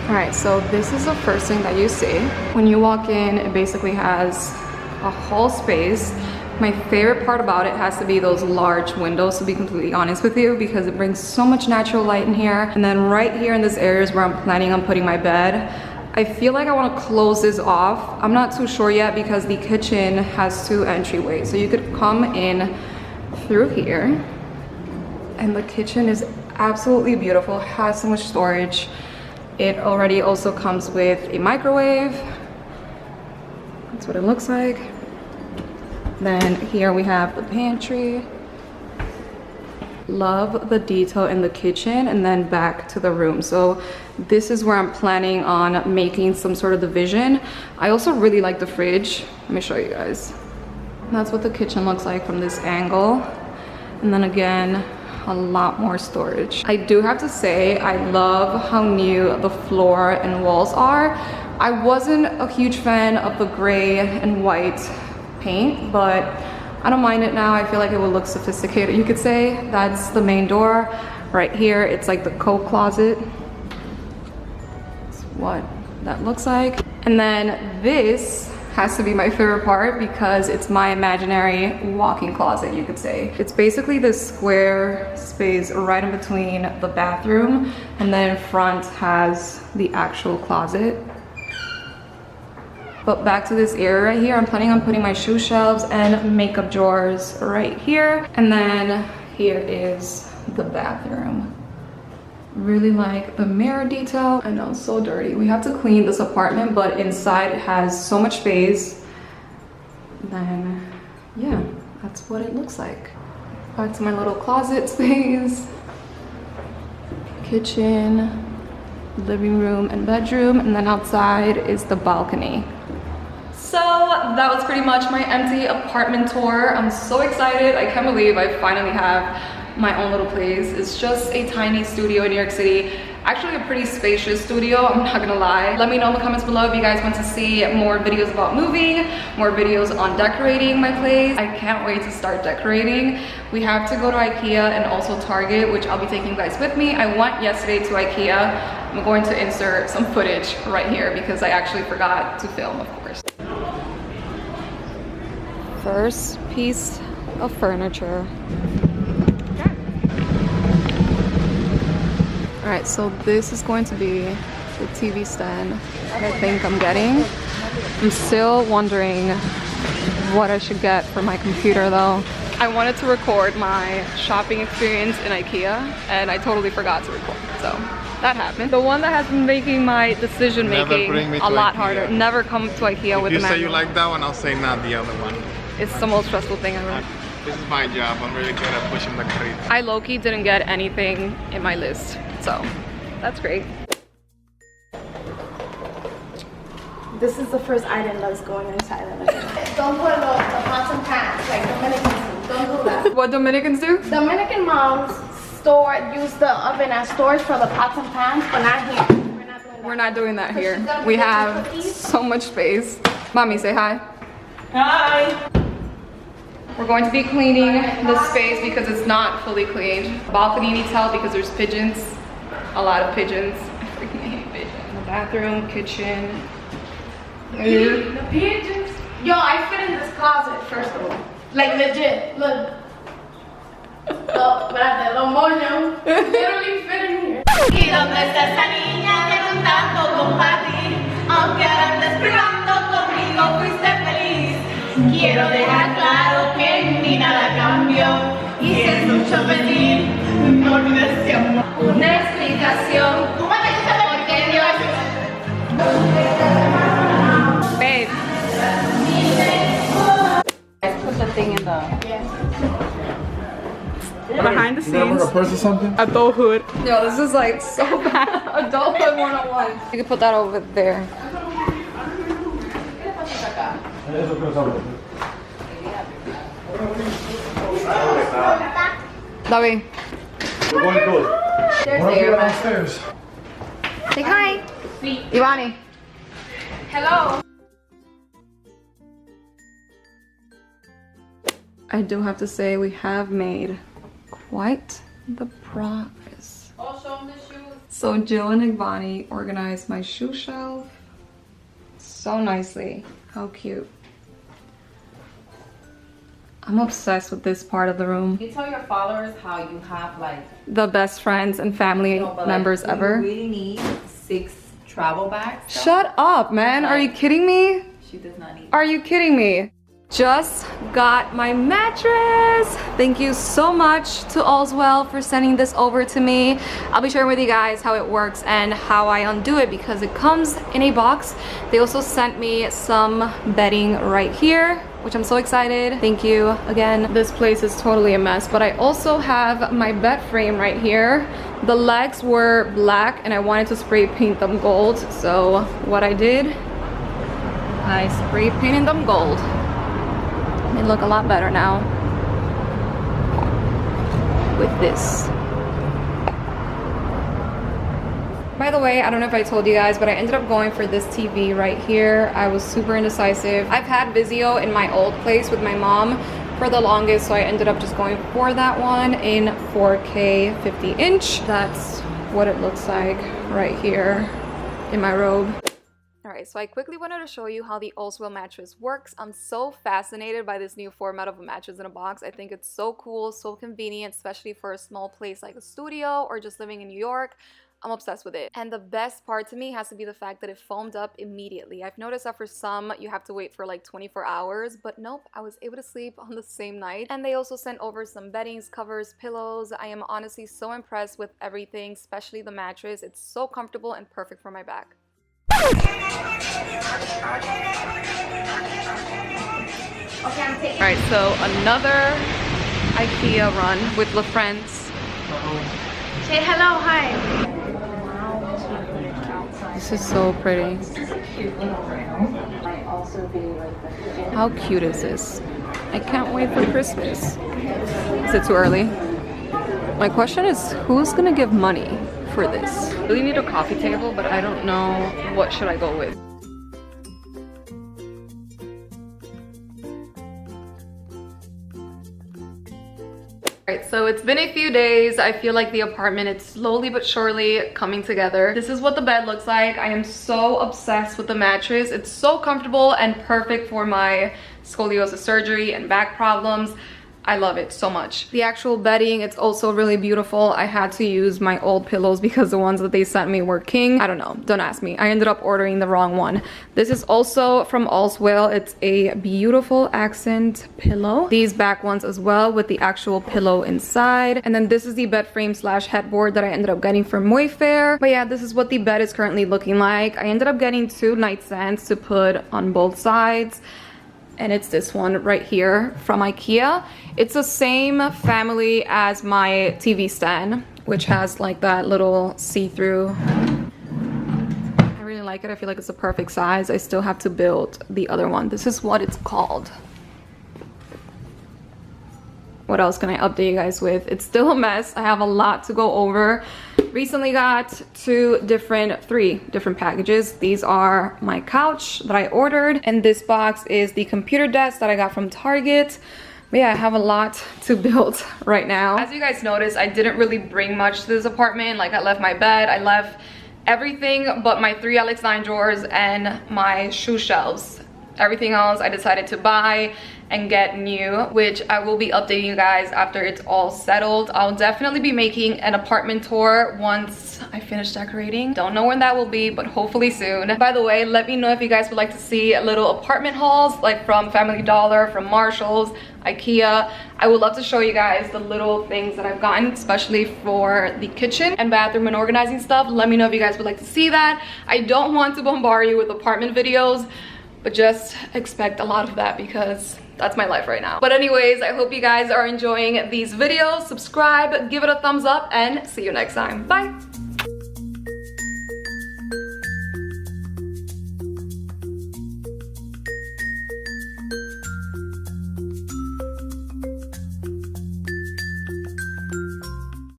Alright, so this is the first thing that you see. When you walk in, it basically has a whole space. My favorite part about it has to be those large windows, to be completely honest with you, because it brings so much natural light in here. And then right here in this area is where I'm planning on putting my bed. I feel like I want to close this off. I'm not too sure yet because the kitchen has 2 entryways. So you could come in through here, and the kitchen is absolutely beautiful, has so much storage. It already also comes with a microwave. That's what it looks like. Then here we have the pantry. Love the detail in the kitchen, and then back to the room. So this is where I'm planning on making some sort of division. I also really like the fridge. Let me show you guys. That's what the kitchen looks like from this angle. And then again, a lot more storage. I do have to say, I love how new the floor and walls are. I wasn't a huge fan of the gray and white paint, but I don't mind it now. I feel like it will look sophisticated, you could say. That's the main door. Right here, it's like the coat closet. That's what that looks like. And then this has to be my favorite part because it's my imaginary walk-in closet, you could say. It's basically this square space right in between the bathroom, and then in front has the actual closet. But back to this area right here, I'm planning on putting my shoe shelves and makeup drawers right here. And then here is the bathroom. Really like the mirror detail. I know, it's so dirty. We have to clean this apartment, but inside it has so much space. Then, yeah, that's what it looks like. Back to my little closet space. Kitchen, living room, and bedroom. And then outside is the balcony. So that was pretty much my empty apartment tour. I'm so excited. I can't believe I finally have my own little place. It's just a tiny studio in New York City. Actually a pretty spacious studio, I'm not gonna lie. Let me know in the comments below if you guys want to see more videos about moving, more videos on decorating my place. I can't wait to start decorating. We have to go to IKEA and also Target, which I'll be taking you guys with me. I went yesterday to IKEA. I'm going to insert some footage right here because I actually forgot to film, of course. First piece of furniture. Alright, so this is going to be the TV stand I think I'm getting. I'm still wondering what I should get for my computer though. I wanted to record my shopping experience in IKEA and I totally forgot to record, so that happened. The one that has been making my decision making a lot harder. Never come to IKEA with a manual. If you say you like that one, I'll say not the other one. It's the most stressful thing ever. This is my job. I'm really good at pushing the crate. I low-key didn't get anything in my list, so that's great. This is the first item that's going inside of it. Don't put the pots and pans like Dominicans do. Don't do that. What Dominicans do? Dominican moms use the oven as storage for the pots and pans, but not here. We're not doing that here. We have so much space. Mommy, say hi. Hi. We're going to be cleaning the space because it's not fully cleaned. Balcony needs help because there's pigeons. A lot of pigeons. I freaking hate pigeons. The bathroom, kitchen. The pigeons. Yo, I fit in this closet, first of all. Like legit, look. Los moños. Literally fit in here. ¿Y dónde está esa niña que con tanto compartir? Aunque andes privando conmigo fuiste feliz. Quiero dejar claro que en mí nada cambió. Y si es mucho pedir, no olvides ese amor. Una explicación. Porque Dios. Babe. Put the thing in the. Behind the scenes. A purse or something? Adulthood. Yo, this is like so bad. Adulthood 101. You can put that over there. David. We're going good. We're downstairs. Say hi. Ivani. Hello. I do have to say we have made quite the progress. Oh, show them the shoes. So Jill and Igbani organized my shoe shelf so nicely. How cute. I'm obsessed with this part of the room. You tell your followers how you have like The best friends and family members ever. You really need 6 travel bags. Though. Shut up, man. Are you kidding me? She does not need. Are you kidding me? Just got my mattress. Thank you so much to Allswell for sending this over to me. I'll be sharing with you guys how it works and how I undo it because it comes in a box. They also sent me some bedding right here, which I'm so excited. Thank you again. This place is totally a mess, but I also have my bed frame right here. The legs were black and I wanted to spray paint them gold. So what I did, I spray painted them gold. They look a lot better now with this. By the way, I don't know if I told you guys, but I ended up going for this TV right here. I was super indecisive. I've had Vizio in my old place with my mom for the longest, so I ended up just going for that one in 4K 50-inch. That's what it looks like right here in my robe. Alright, so I quickly wanted to show you how the Allswell mattress works. I'm so fascinated by this new format of a mattress in a box. I think it's so cool, so convenient, especially for a small place like a studio or just living in New York. I'm obsessed with it. And the best part to me has to be the fact that it foamed up immediately. I've noticed that for some, you have to wait for like 24 hours, but nope, I was able to sleep on the same night. And they also sent over some beddings, covers, pillows. I am honestly so impressed with everything, especially the mattress. It's so comfortable and perfect for my back. Alright, so another IKEA run with La Friends. Say hello, hi. This is so pretty. How cute is this? I can't wait for Christmas. Is it too early? My question is, who's gonna give money for this? I really need a coffee table, but I don't know what should I go with. Alright, so it's been a few days. I feel like the apartment is slowly but surely coming together. This is what the bed looks like. I am so obsessed with the mattress. It's so comfortable and perfect for my scoliosis surgery and back problems. I love it so much. The actual bedding, it's also really beautiful. I had to use my old pillows because the ones that they sent me were king. I don't know, don't ask me. I ended up ordering the wrong one. This is also from Allswell. It's a beautiful accent pillow. These back ones as well with the actual pillow inside. And then this is the bed frame slash headboard that I ended up getting from Wayfair. But yeah, this is what the bed is currently looking like. I ended up getting 2 nightstands to put on both sides. And it's this one right here from IKEA. It's the same family as my TV stand, which has like that little see-through. I really like it. I feel like it's a perfect size. I still have to build the other one. This is what it's called. What else can I update you guys with? It's still a mess. I have a lot to go over. Recently got 3 different packages. These are my couch that I ordered, and this box is the computer desk that I got from Target. But yeah, I have a lot to build right now. As you guys noticed, I didn't really bring much to this apartment. Like, I left my bed, I left everything but my 3 LX9 drawers and my shoe shelves. Everything else I decided to buy and get new, which I will be updating you guys after it's all settled. I'll definitely be making an apartment tour once I finish decorating. Don't know when that will be, but hopefully soon. By the way, let me know if you guys would like to see little apartment hauls, like from Family Dollar, from Marshall's, IKEA. I would love to show you guys the little things that I've gotten, especially for the kitchen and bathroom and organizing stuff. Let me know if you guys would like to see that. I don't want to bombard you with apartment videos, but just expect a lot of that because that's my life right now. But anyways, I hope you guys are enjoying these videos. Subscribe, give it a thumbs up, and see you next time. Bye.